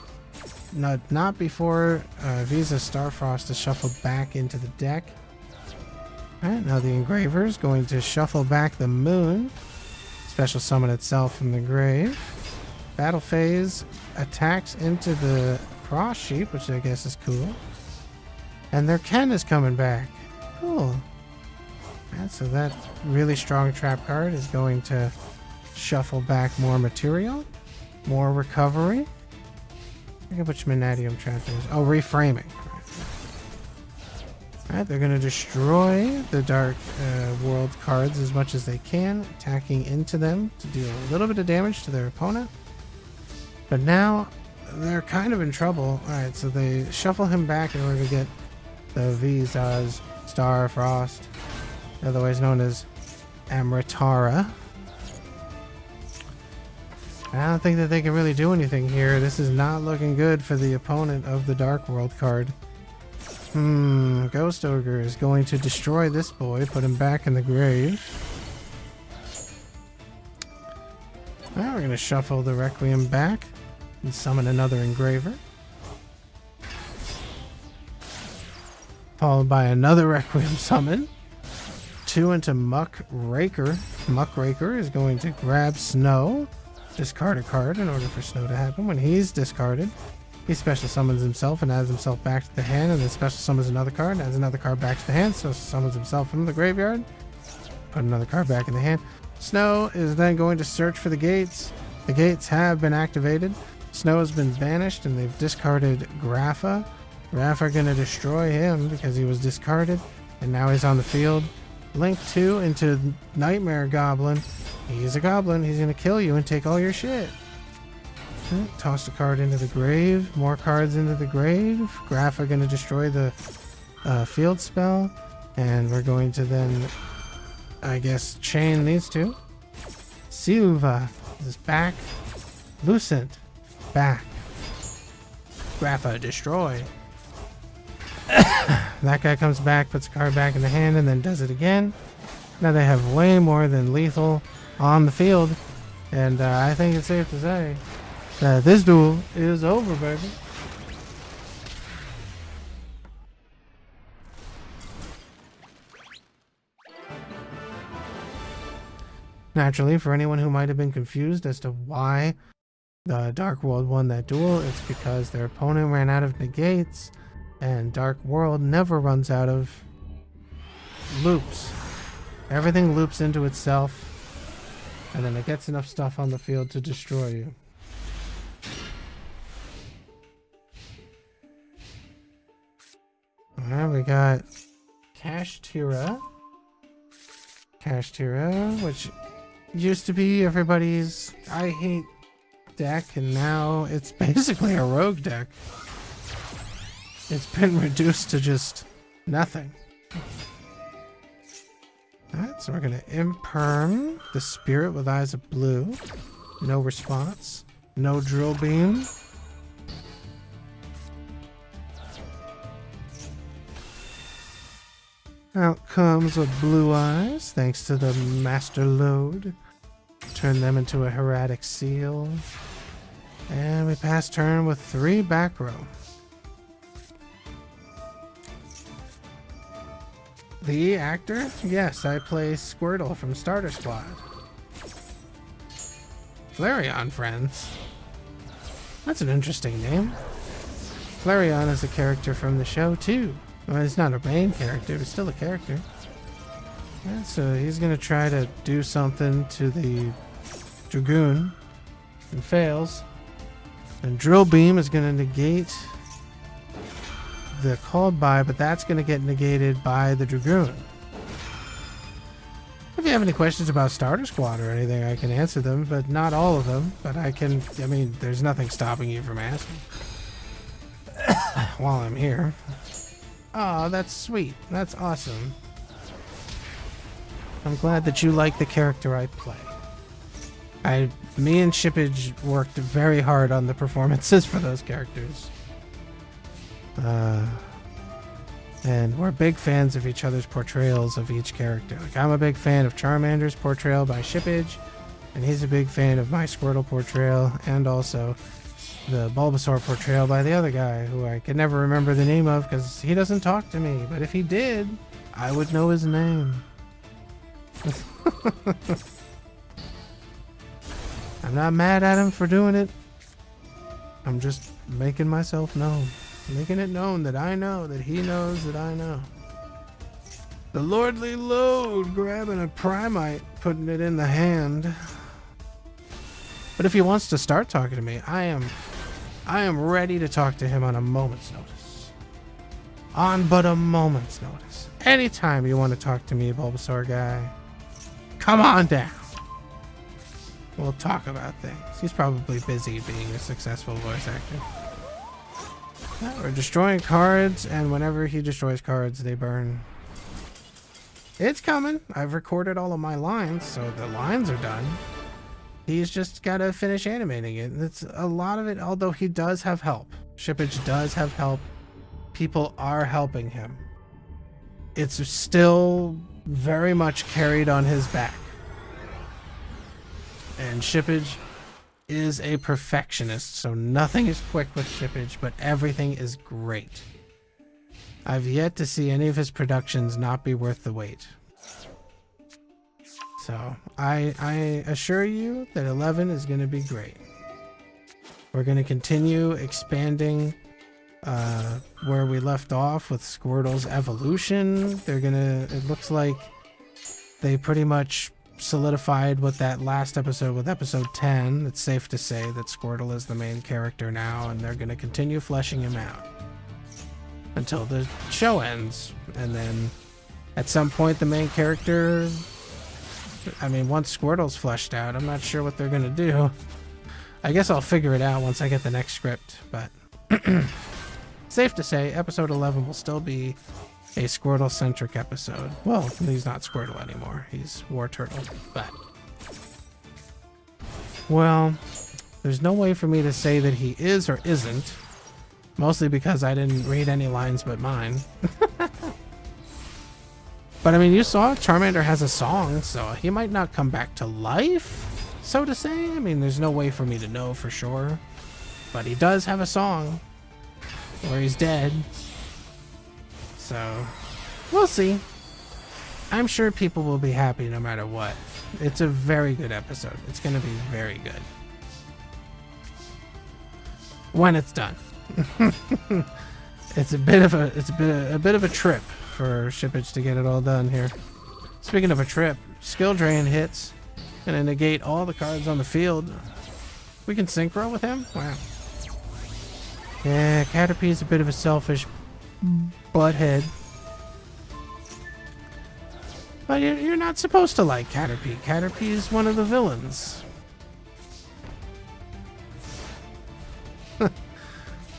Not before Visa Starfrost is shuffled back into the deck. Alright, now the Engraver is going to shuffle back the Moon. Special summon itself from the grave. Battle phase attacks into the Cross Sheep, which I guess is cool. And their Ken is coming back. Cool. Right, so that really strong trap card is going to shuffle back more material. More recovery. I can put your Manadium trap things. Oh, reframing. Alright, they're going to destroy the Dark World cards as much as they can, attacking into them to deal a little bit of damage to their opponent. But now they're kind of in trouble. Alright, so they shuffle him back in order to get the Visas Starfrost, otherwise known as Amritara. I don't think that they can really do anything here. This is not looking good for the opponent of the Dark World card. Ghost Ogre is going to destroy this boy, put him back in the grave. Now we're going to shuffle the Requiem back and summon another Engraver. Followed by another Requiem summon. 2 into Muckraker. Muckraker is going to grab Snow. Discard a card in order for Snow to happen. When he's discarded, he special summons himself and adds himself back to the hand, and then special summons another card, adds another card back to the hand, so summons himself from the graveyard. Put another card back in the hand. Snow is then going to search for the gates. The gates have been activated. Snow has been banished, and they've discarded Grapha. Grapha are going to destroy him because he was discarded, and now he's on the field. Link 2 into Nightmare Goblin. He's a goblin. He's going to kill you and take all your shit. Toss a card into the grave. More cards into the grave. Grapha going to destroy the field spell. And we're going to then, I guess, chain these 2. Silva is back. Lucent, back. Grapha, destroy. That guy comes back, puts a card back in the hand, and then does it again. Now they have way more than lethal on the field, and I think it's safe to say that this duel is over, baby. Naturally, for anyone who might have been confused as to why the Dark World won that duel, it's because their opponent ran out of negates, and Dark World never runs out of loops. Everything loops into itself. And then it gets enough stuff on the field to destroy you. Alright, we got Kashtira. Kashtira, which used to be everybody's I hate deck, and now it's basically a rogue deck. It's been reduced to just nothing. Alright, so we're gonna imperm the spirit with eyes of blue. No response. No drill beam. Out comes a blue eyes, thanks to the master load. Turn them into a Heradic seal. And we pass turn with 3 back row. The actor? Yes, I play Squirtle from Starter Squad. Flareon, friends. That's an interesting name. Flareon is a character from the show, too. Well, he's not a main character, but still a character. Yeah, so he's gonna try to do something to the Dragoon and fails. And Drill Beam is gonna negate the called by, but that's gonna get negated by the Dragoon. If you have any questions about Starter Squad or anything, I can answer them, but not all of them. But I mean, there's nothing stopping you from asking while I'm here. Oh, that's sweet. That's awesome. I'm glad that you like the character I play. Me and Shippage worked very hard on the performances for those characters. And we're big fans of each other's portrayals of each character. Like, I'm a big fan of Charmander's portrayal by Shippage, and he's a big fan of my Squirtle portrayal, and also the Bulbasaur portrayal by the other guy, who I can never remember the name of because he doesn't talk to me. But if he did, I would know his name. I'm not mad at him for doing it. I'm just making myself known. Making it known that I know that he knows that I know. The Lordly Load, grabbing a Primite, putting it in the hand. But if he wants to start talking to me, I am ready to talk to him on a moment's notice. On but a moment's notice. Anytime you want to talk to me, Bulbasaur guy, come on down. We'll talk about things. He's probably busy being a successful voice actor. We're destroying cards, and whenever he destroys cards, they burn. It's coming. I've recorded all of my lines, so the lines are done. He's just got to finish animating it. It's a lot of it, although he does have help. Shippage does have help. People are helping him. It's still very much carried on his back. And Shippage is a perfectionist, so nothing is quick with Shippage, but everything is great. I've yet to see any of his productions not be worth the wait. So I assure you that 11 is going to be great. We're going to continue expanding where we left off with Squirtle's evolution. It looks like they pretty much solidified with that last episode, with episode 10. It's safe to say that Squirtle is the main character now, and they're going to continue fleshing him out until the show ends. And then at some point the main character, once Squirtle's fleshed out, I'm not sure what they're going to do. I guess I'll figure it out once I get the next script, but safe to say episode 11 will still be a Squirtle-centric episode. Well, he's not Squirtle anymore. He's War Turtle. But, well, there's no way for me to say that he is or isn't. Mostly because I didn't read any lines but mine. But, you saw Charmander has a song, so he might not come back to life, so to say. There's no way for me to know for sure. But he does have a song where he's dead. So, we'll see. I'm sure people will be happy no matter what. It's a very good episode. It's going to be very good. When it's done. It's a bit of a trip for Shippage to get it all done here. Speaking of a trip, skill drain hits and then negate all the cards on the field. We can synchro with him? Wow. Yeah, Caterpie's a bit of a selfish butthead. But you're not supposed to like Caterpie. Caterpie is one of the villains.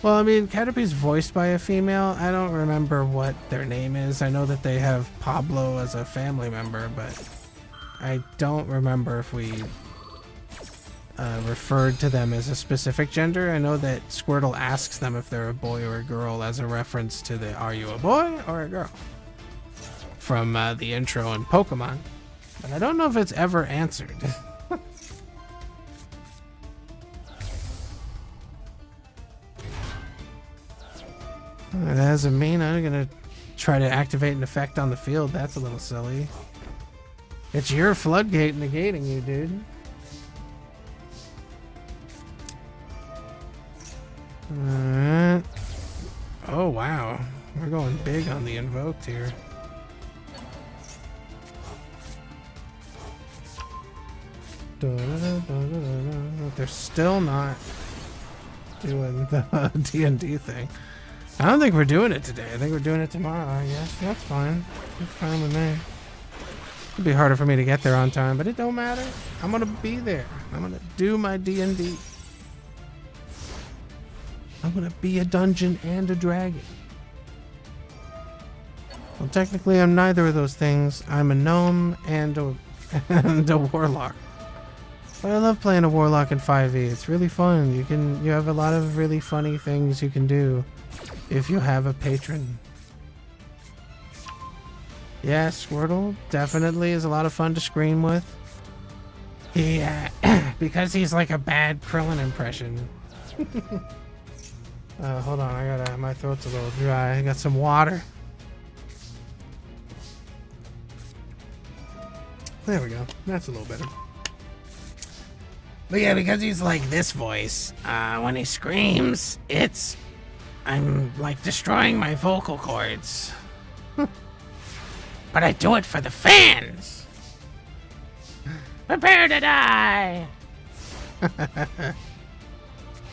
Well, I mean, Caterpie's voiced by a female. I don't remember what their name is. I know that they have Pablo as a family member, but I don't remember if we referred to them as a specific gender. I know that Squirtle asks them if they're a boy or a girl as a reference to the "Are you a boy or a girl?" from the intro in Pokemon. But I don't know if it's ever answered. That doesn't mean I'm gonna try to activate an effect on the field. That's a little silly. It's your floodgate negating you, dude. Alright. Oh, wow. We're going big on the invoked here. They're still not doing the D&D thing. I don't think we're doing it today. I think we're doing it tomorrow, I guess. That's fine. That's fine with me. It'd be harder for me to get there on time, but it don't matter. I'm gonna be there. I'm gonna do my D&D. I'm gonna be a dungeon and a dragon. Well, technically, I'm neither of those things. I'm a gnome and a warlock. But I love playing a warlock in 5e. It's really fun. You have a lot of really funny things you can do if you have a patron. Yeah, Squirtle definitely is a lot of fun to scream with. Yeah, because he's like a bad Krillin impression. Hold on, my throat's a little dry. I got some water. There we go. That's a little better. But yeah, because he's like this voice, when he screams, I'm like destroying my vocal cords. But I do it for the fans. Prepare to die.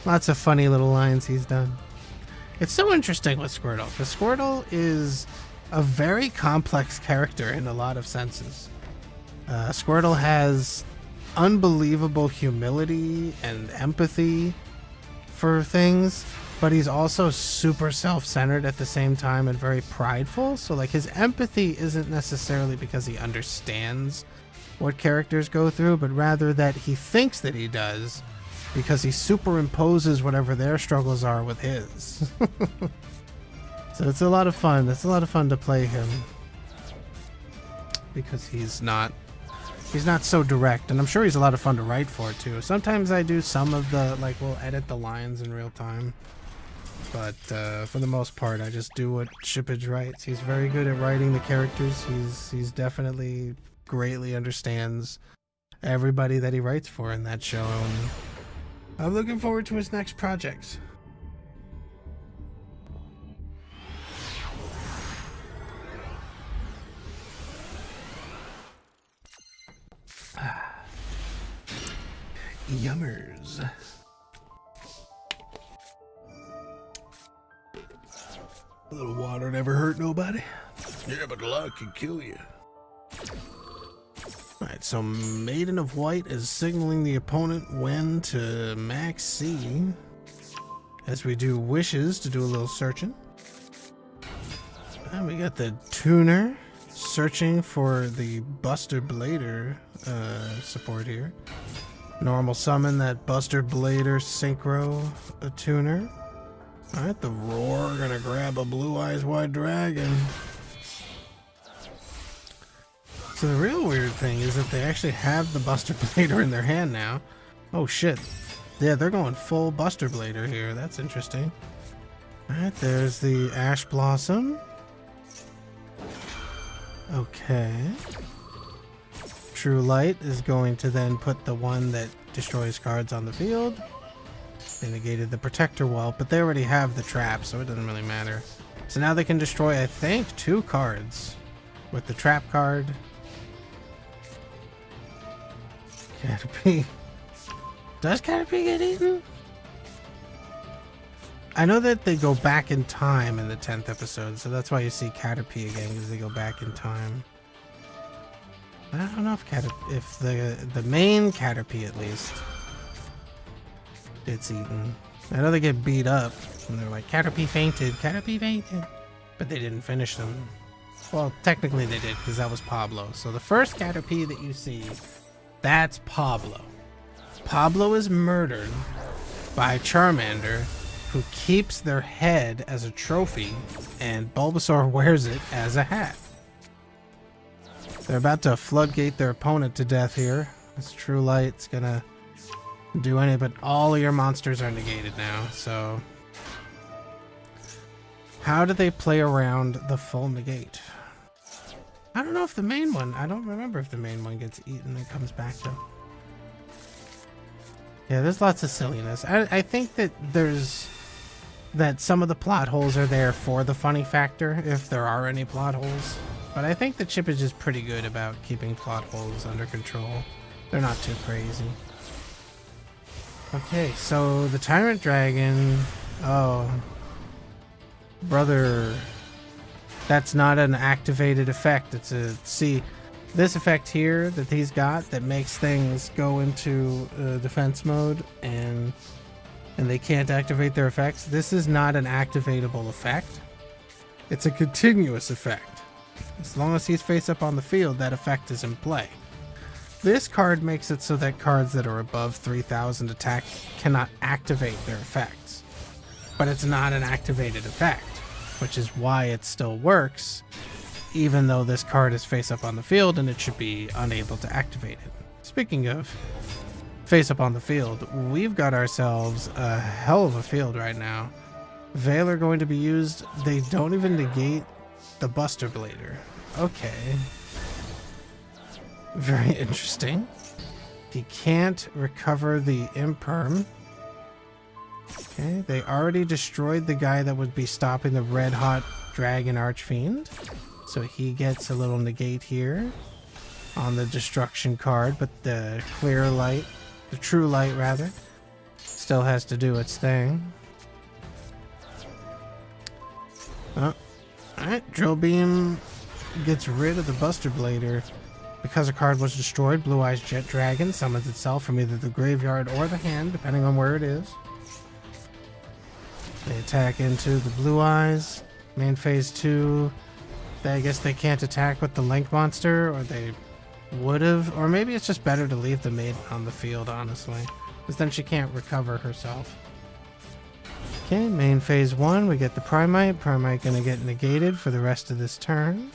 Lots of funny little lines he's done. It's so interesting with Squirtle, because Squirtle is a very complex character in a lot of senses. Squirtle has unbelievable humility and empathy for things, but he's also super self-centered at the same time and very prideful. So like his empathy isn't necessarily because he understands what characters go through, but rather that he thinks that he does because he superimposes whatever their struggles are with his. So it's a lot of fun. It's a lot of fun to play him because he's not so direct, and I'm sure he's a lot of fun to write for too. Sometimes I do some of the, like, we'll edit the lines in real time, but for the most part I just do what Shippage writes. He's very good at writing the characters. He's definitely greatly understands everybody that he writes for in that show, and I'm looking forward to his next projects. Yummers. A little water never hurt nobody. Yeah, but luck can kill you. Alright, so Maiden of White is signaling the opponent when to max C as we do wishes to do a little searching. And we got the tuner searching for the Buster Blader support here. Normal summon that Buster Blader synchro tuner. Alright, the Roar gonna grab a Blue Eyes White Dragon. So the real weird thing is that they actually have the Buster Blader in their hand now. Oh shit. Yeah, they're going full Buster Blader here. That's interesting. Alright, there's the Ash Blossom. Okay. True Light is going to then put the one that destroys cards on the field. They negated the Protector Wall, but they already have the trap, so it doesn't really matter. So now they can destroy, I think, 2 cards with the trap card Caterpie. Does Caterpie get eaten? I know that they go back in time in the 10th episode, so that's why you see Caterpie again, because they go back in time. I don't know if the main Caterpie at least gets eaten. I know they get beat up, and they're like, Caterpie fainted, but they didn't finish them. Well, technically they did, because that was Pablo. So the first Caterpie that you see, that's Pablo. Pablo is murdered by Charmander, who keeps their head as a trophy, and Bulbasaur wears it as a hat. They're about to floodgate their opponent to death here. This True Light's gonna do any, but all of your monsters are negated now, so... How do they play around the full negate? I don't know if the main one, I don't remember if the main one gets eaten and comes back though. Yeah, there's lots of silliness. I think that some of the plot holes are there for the funny factor, if there are any plot holes. But I think the Chip is just pretty good about keeping plot holes under control. They're not too crazy. Okay, so the Tyrant Dragon... Oh. Brother... That's not an activated effect. It's a... See, this effect here that he's got that makes things go into defense mode and they can't activate their effects. This is not an activatable effect. It's a continuous effect. As long as he's face up on the field, that effect is in play. This card makes it so that cards that are above 3,000 attack cannot activate their effects. But it's not an activated effect, which is why it still works, even though this card is face up on the field and it should be unable to activate it. Speaking of face up on the field, we've got ourselves a hell of a field right now. Veil are going to be used. They don't even negate the Buster Blader. Okay. Very interesting. He can't recover the Imperm. Okay, they already destroyed the guy that would be stopping the Red Hot Dragon Archfiend. So he gets a little negate here on the destruction card, but the clear light, the true light rather, still has to do its thing. Oh, alright, Drill Beam gets rid of the Buster Blader. Because a card was destroyed, Blue Eyes Jet Dragon summons itself from either the graveyard or the hand, depending on where it is. They attack into the Blue Eyes. Main phase 2. I guess they can't attack with the Link monster, or they would have. Or maybe it's just better to leave the maiden on the field, honestly. Because then she can't recover herself. Okay, main phase 1, we get the Primite. Primite gonna get negated for the rest of this turn.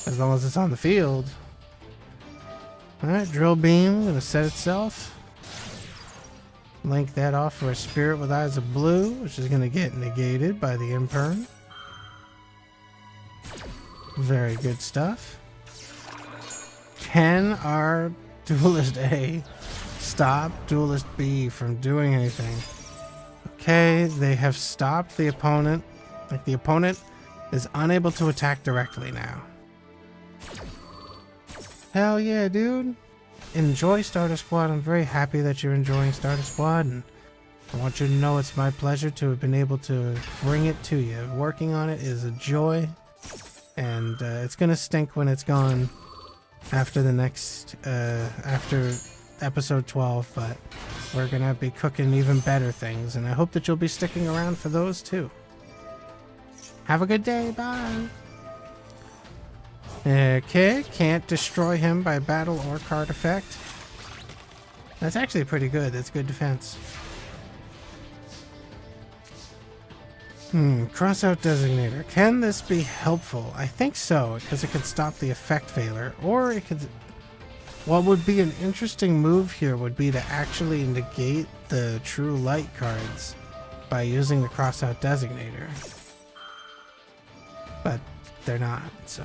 As long as it's on the field. Alright, Drill Beam gonna set itself. Link that off for a Spirit with Eyes of Blue, which is gonna get negated by the Imperm. Very good stuff. Can our Duelist A stop Duelist B from doing anything? Okay, they have stopped the opponent. Like, the opponent is unable to attack directly now. Hell yeah, dude. Enjoy Starter Squad. I'm very happy that you're enjoying Starter Squad, and I want you to know it's my pleasure to have been able to bring it to you. Working on it is a joy, and it's gonna stink when it's gone after the next, after episode 12, but we're gonna be cooking even better things, and I hope that you'll be sticking around for those too. Have a good day. Bye. Okay, can't destroy him by battle or card effect. That's actually pretty good. That's good defense. Crossout Designator. Can this be helpful? I think so, because it could stop the effect failure, or it could... What would be an interesting move here would be to actually negate the True Light cards by using the Crossout Designator. But they're not, so...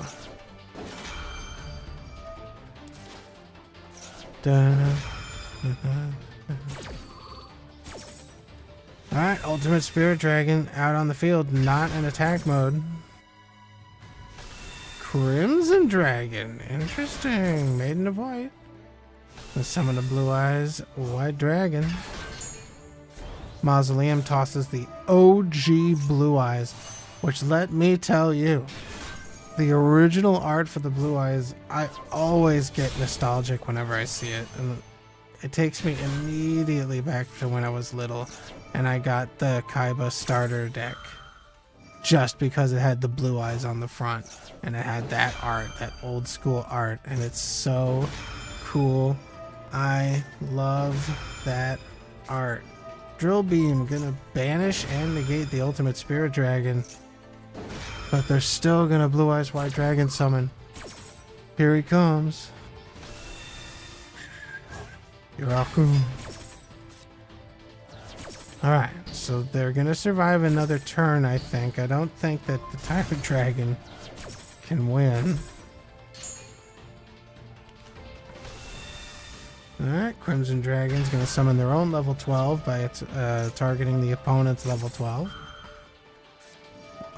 Alright, Ultimate Spirit Dragon out on the field, not in attack mode. Crimson Dragon, interesting. Maiden of White. Let's summon a Blue Eyes White Dragon. Mausoleum tosses the OG Blue Eyes, which, let me tell you, the original art for the Blue Eyes, I always get nostalgic whenever I see it. And it takes me immediately back to when I was little and I got the Kaiba starter deck just because it had the Blue Eyes on the front and it had that art, that old school art, and it's so cool. I love that art. Drill Beam gonna banish and negate the ultimate Spirit Dragon, but they're still gonna Blue Eyes White Dragon summon. Here he comes. Yuraku. Alright, so they're gonna survive another turn, I think. I don't think that the Tyrant Dragon can win. Alright, Crimson Dragon's gonna summon their own level 12 by targeting the opponent's level 12.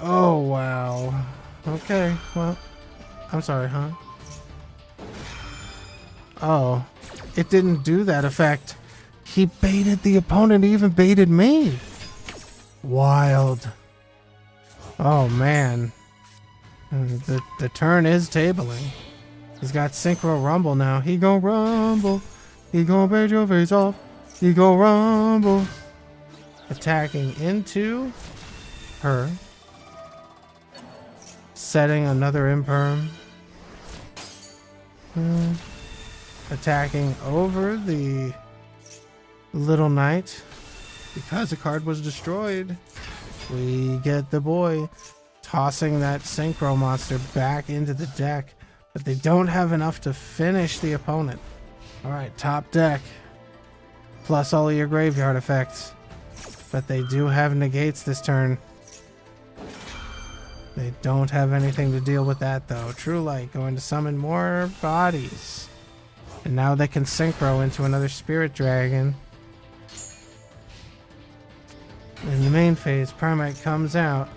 Oh, wow. Okay, well, I'm sorry, huh? Oh, it didn't do that effect. He baited the opponent, he even baited me. Wild. Oh, man. The turn is tabling. He's got Synchro Rumble now. He gon' rumble. He gon' bait your face off. He gon' rumble. Attacking into her. Setting another Imperm. Attacking over the Little Knight. Because a card was destroyed, we get the boy tossing that Synchro monster back into the deck. But they don't have enough to finish the opponent. Alright, top deck. Plus all of your graveyard effects. But they do have negates this turn. They don't have anything to deal with that though. True Light going to summon more bodies. And now they can synchro into another Spirit Dragon. In the main phase, Primite comes out.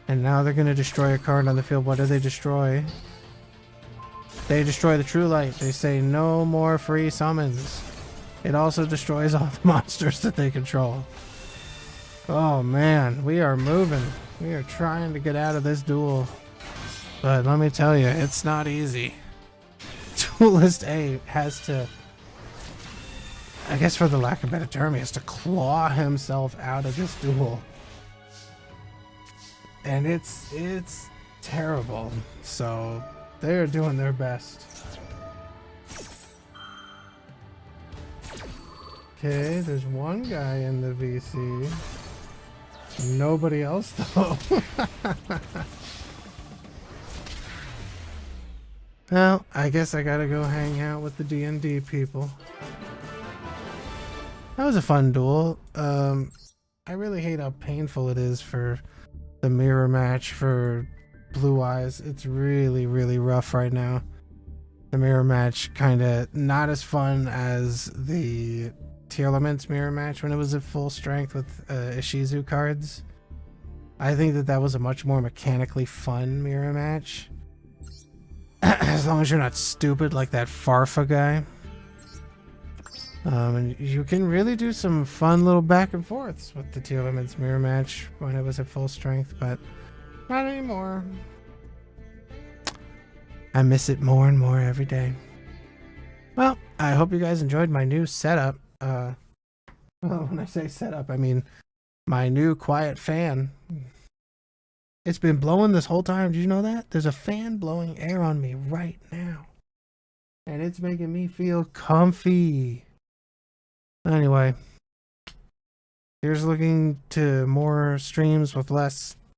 And now they're going to destroy a card on the field. What do they destroy? They destroy the True Light. They say no more free summons. It also destroys all the monsters that they control. Oh man, we are moving. We are trying to get out of this duel. But let me tell you, it's not easy. Duelist A has to, I guess for the lack of a better term, he has to claw himself out of this duel. And it's terrible. So they're doing their best. Okay, there's one guy in the VC. Nobody else though. Well, I guess I gotta go hang out with the D&D people. That was a fun duel. I really hate how painful it is for the mirror match for Blue Eyes. It's really, really rough right now. The mirror match kinda not as fun as the Tear Elements mirror match when it was at full strength with Ishizu cards. I think that was a much more mechanically fun mirror match. As long as you're not stupid like that Farfa guy. And you can really do some fun little back and forths with the Tear Elements mirror match when it was at full strength, but not anymore. I miss it more and more every day. Well, I hope you guys enjoyed my new setup. Well, when I say setup, I mean my new quiet fan. It's been blowing this whole time. Did you know that? There's a fan blowing air on me right now. And it's making me feel comfy. Anyway, here's looking to more streams with less